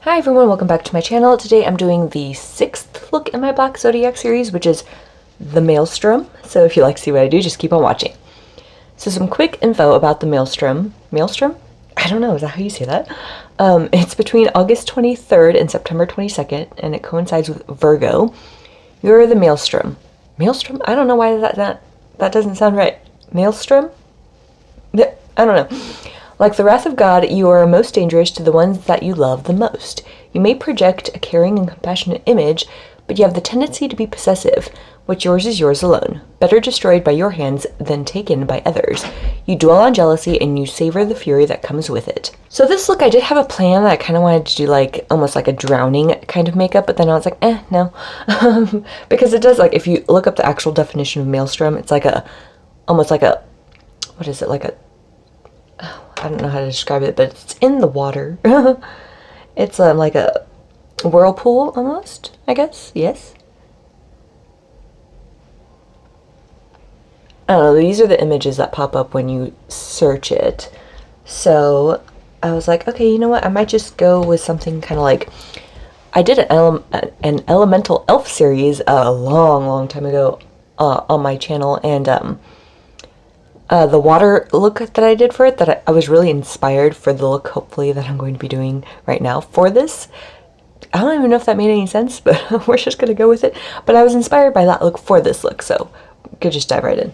Hi everyone, welcome back to my channel. Today I'm doing the 6th look in my Black Zodiac series, which is the Maelstrom. So if you like to see what I do, just keep on watching. So some quick info about the Maelstrom. Maelstrom? I don't know, is that how you say that? It's between August 23rd and September 22nd, and it coincides with Virgo. You're the Maelstrom. Maelstrom? I don't know why that doesn't sound right. Maelstrom? I don't know. Like the wrath of God, you are most dangerous to the ones that you love the most. You may project a caring and compassionate image, but you have the tendency to be possessive. What's yours is yours alone, better destroyed by your hands than taken by others. You dwell on jealousy and you savor the fury that comes with it. So this look, I did have a plan that I kind of wanted to do like almost like a drowning kind of makeup, but then I was like, no. Because it does, like, if you look up the actual definition of Maelstrom, it's like almost like a, what is it, like a, I don't know how to describe it, but it's in the water. It's like a whirlpool almost, I guess. Yes. I don't know, these are the images that pop up when you search it. So I was like, okay, you know what? I might just go with something kind of like, I did an elemental elf series a long time ago on my channel, and the water look that I did for it, that I was really inspired for the look, hopefully, that I'm going to be doing right now for this. I don't even know if that made any sense, but we're just gonna go with it. But I was inspired by that look for this look, so we could just dive right in.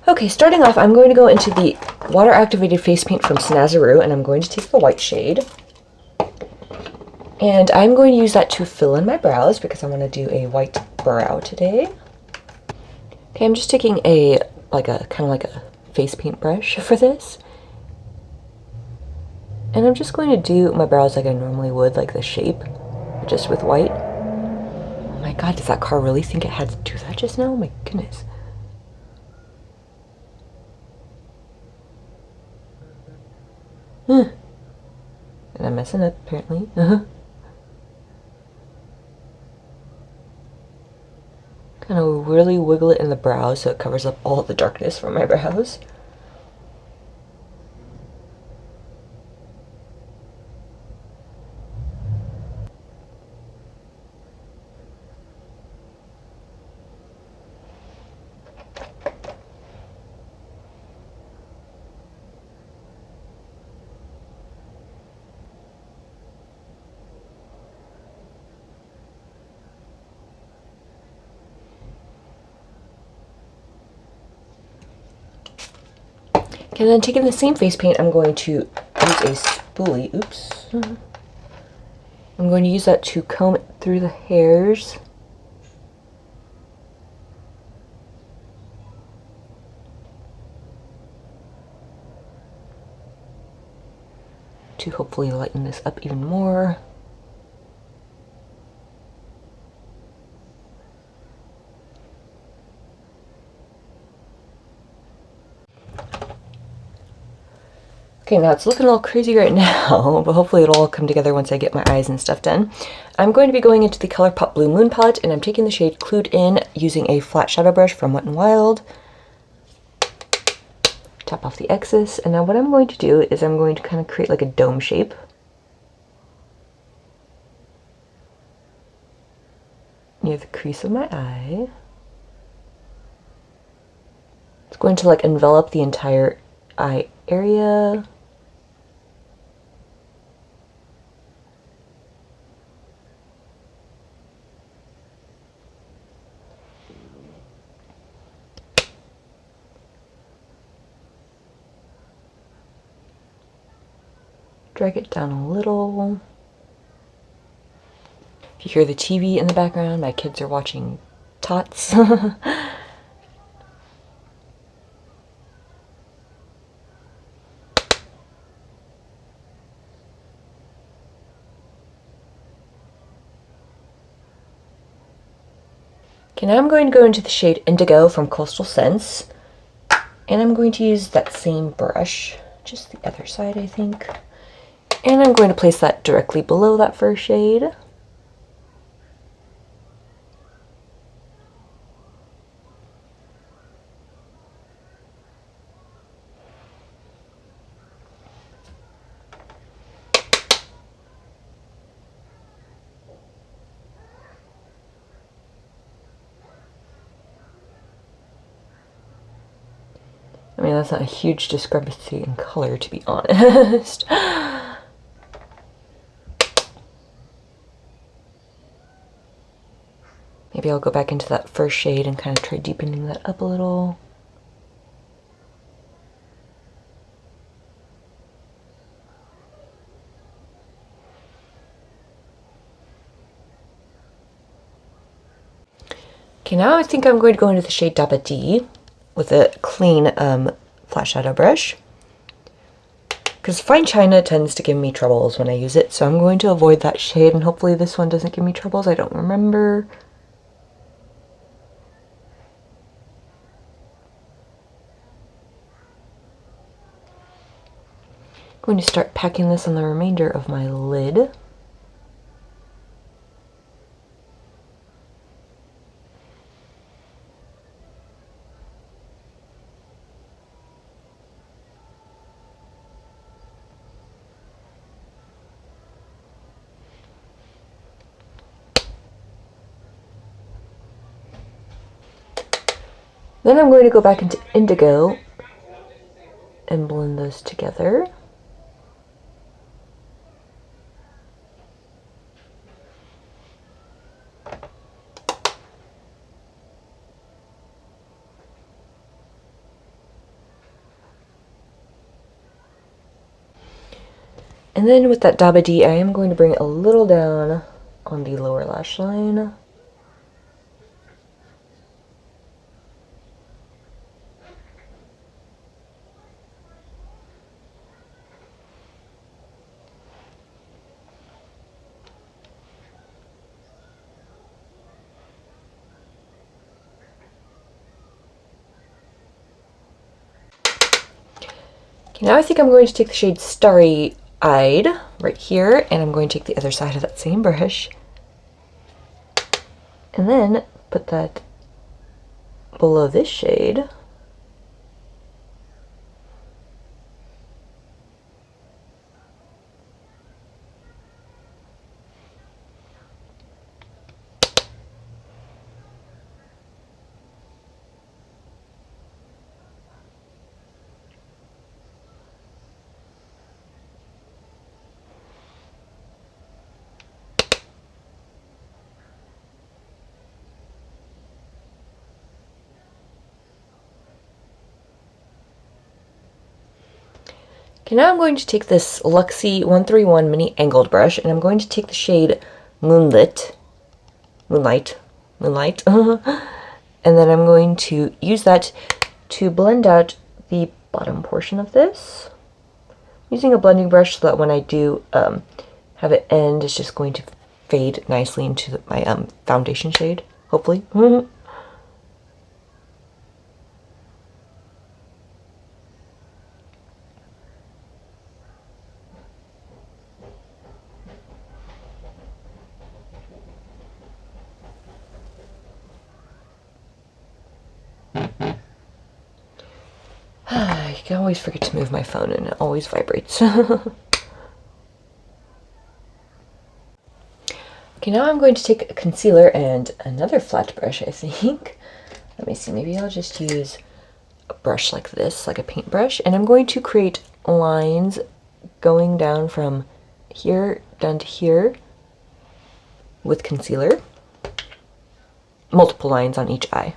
Okay, starting off, I'm going to go into the water activated face paint from Snazaroo, and I'm going to take the white shade. And I'm going to use that to fill in my brows because I want to do a white brow today. Okay, I'm just taking a kind of like a face paint brush for this. And I'm just going to do my brows like I normally would, like the shape, just with white. Oh my god, does that car really think it had to do that just now? Oh my goodness. And I'm messing up, apparently. Kind of really wiggle it in the brows so it covers up all the darkness from my brows. Okay, then taking the same face paint, I'm going to use a spoolie. Oops. I'm going to use that to comb it through the hairs. To hopefully lighten this up even more. Okay, now it's looking a little crazy right now, but hopefully it'll all come together once I get my eyes and stuff done. I'm going to be going into the ColourPop Blue Moon palette, and I'm taking the shade Clued In using a flat shadow brush from Wet n Wild. Tap off the excess, and now what I'm going to do is I'm going to kind of create like a dome shape. Near the crease of my eye. It's going to like envelop the entire eye area. Drag it down a little. If you hear the TV in the background, my kids are watching Tots. Okay, now I'm going to go into the shade Indigo from Coastal Scents, and I'm going to use that same brush, just the other side, I think. And I'm going to place that directly below that first shade. mean, that's not a huge discrepancy in color, to be honest. Maybe I'll go back into that first shade and kind of try deepening that up a little. Okay, now I think I'm going to go into the shade Daba D with a clean flat shadow brush. Because fine china tends to give me troubles when I use it, so I'm going to avoid that shade, and hopefully this one doesn't give me troubles. I don't remember. I'm going to start packing this on the remainder of my lid. Then I'm going to go back into indigo and blend those together. And then with that Daba D, I am going to bring it a little down on the lower lash line. Okay, now I think I'm going to take the shade Starry Eyed right here, and I'm going to take the other side of that same brush and then put that below this shade. Okay, now I'm going to take this Luxie 131 mini angled brush, and I'm going to take the shade Moonlight, and then I'm going to use that to blend out the bottom portion of this. Using a blending brush so that when I do have it end, it's just going to fade nicely into my foundation shade, hopefully. I can always forget to move my phone and it always vibrates. Okay, now I'm going to take a concealer and another flat brush, I think. Let me see, maybe I'll just use a brush like this, like a paintbrush, and I'm going to create lines going down from here down to here with concealer. Multiple lines on each eye.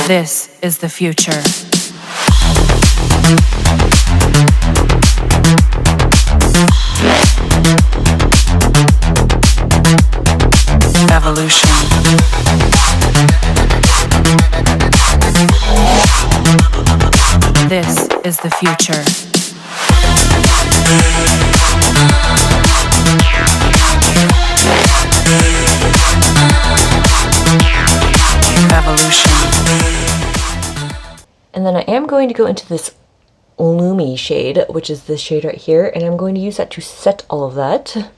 This is the future. This is the future. Evolution. And then I am going to go into this Lumi shade, which is this shade right here, and I'm going to use that to set all of that.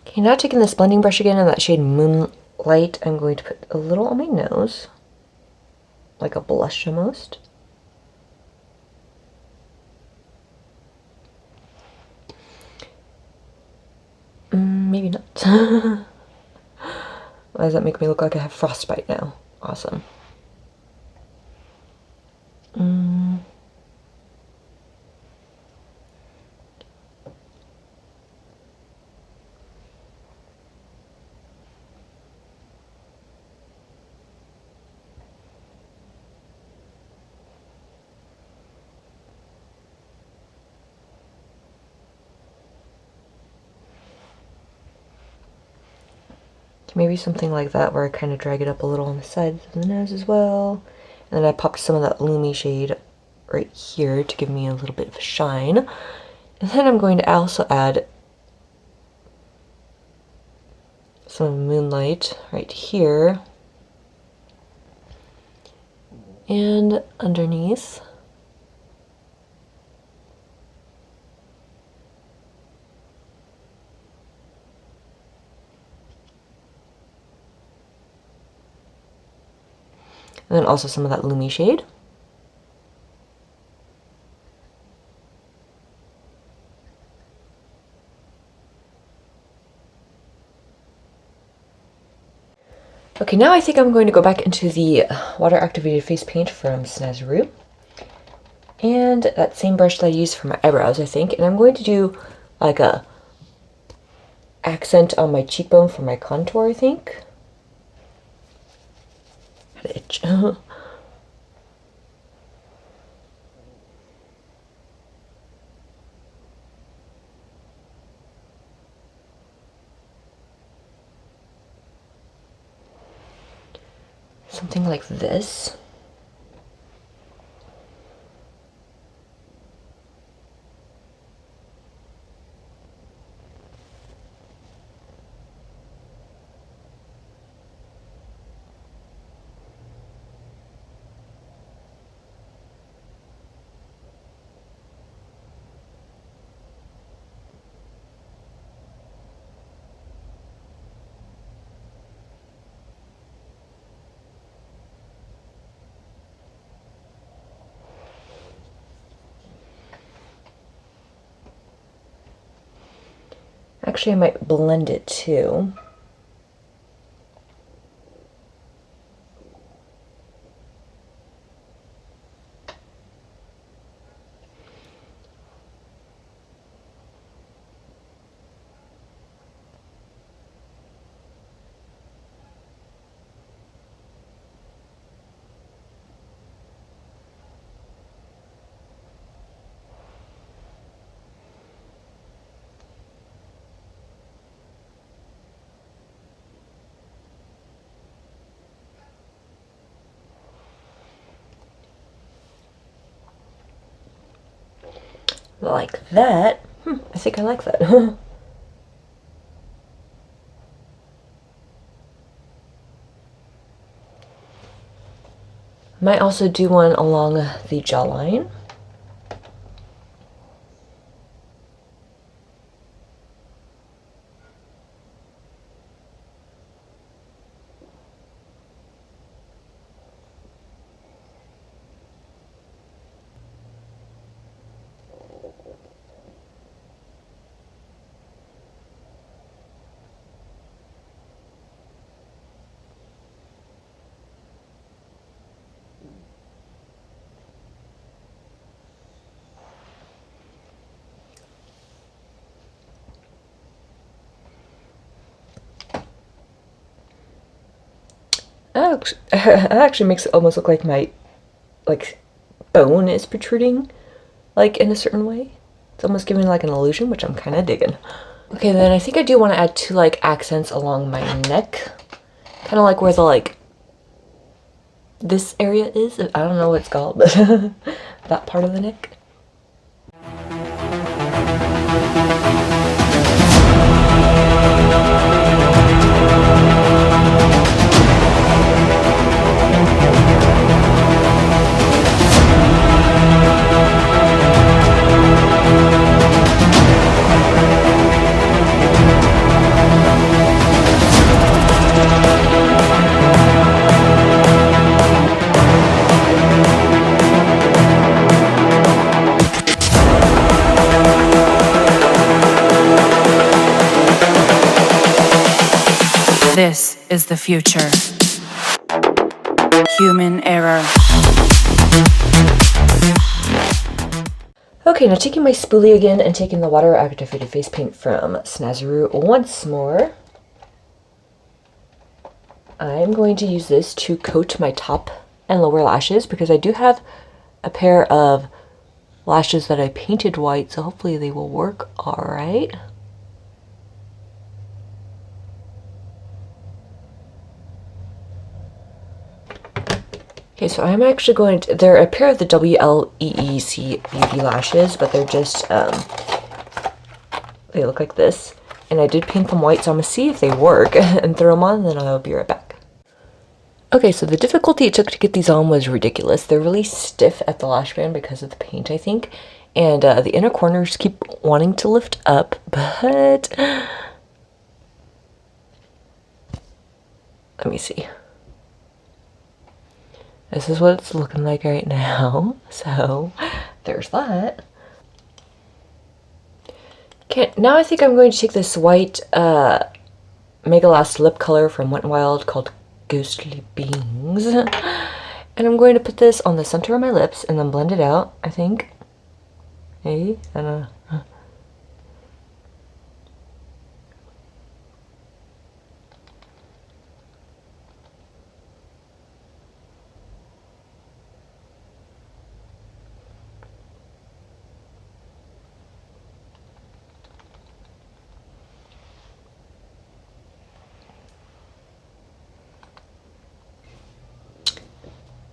Okay, now taking this blending brush again in that shade Moonlight, I'm going to put a little on my nose, like a blush almost. Maybe not. Why does that make me look like I have frostbite now? Awesome. Maybe something like that where I kind of drag it up a little on the sides of the nose as well. And then I popped some of that Lumi shade right here to give me a little bit of a shine. And then I'm going to also add some Moonlight right here and underneath. And then also some of that Lumi shade. Okay, now I think I'm going to go back into the water activated face paint from Snazaroo. And that same brush that I used for my eyebrows, I think. And I'm going to do like a accent on my cheekbone for my contour, I think. Itch. Something like this. Actually, I might blend it too. Like that. I think I like that. Might also do one along the jawline. It actually makes it almost look like my, like, bone is protruding, like, in a certain way. It's almost giving like an illusion, which I'm kind of digging. Okay, then I think I do want to add 2 like accents along my neck, kind of like where the like this area is. I don't know what it's called, but that part of the neck. This is the future. Human error. Okay, now taking my spoolie again and taking the water activated face paint from Snazaroo once more. I'm going to use this to coat my top and lower lashes because I do have a pair of lashes that I painted white, so hopefully they will work all right. Okay, so I'm actually going to, they're a pair of the WLEEC BB lashes, but they're just, they look like this. And I did paint them white, so I'm going to see if they work and throw them on, and then I'll be right back. Okay, so the difficulty it took to get these on was ridiculous. They're really stiff at the lash band because of the paint, I think. And the inner corners keep wanting to lift up, but let me see. This is what it's looking like right now. So there's that. Okay, now I think I'm going to take this white Mega Last lip color from Wet n Wild called Ghostly Beings. And I'm going to put this on the center of my lips and then blend it out, I think. Maybe? I don't know.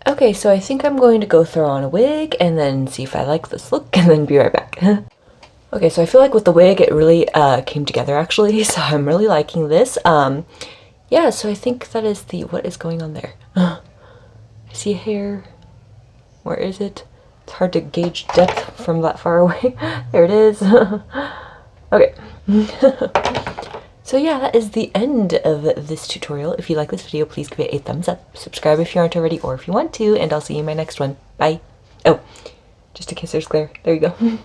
Okay, so I think I'm going to go throw on a wig and then see if I like this look and then be right back. Okay, so I feel like with the wig it really came together actually, so I'm really liking this. Yeah, so I think that is the, what is going on there? I see a hair. Where is it? It's hard to gauge depth from that far away. There it is. Okay. So yeah, that is the end of this tutorial. If you like this video, please give it a thumbs up. Subscribe if you aren't already or if you want to, and I'll see you in my next one. Bye. Oh, just in case there's glare. There you go.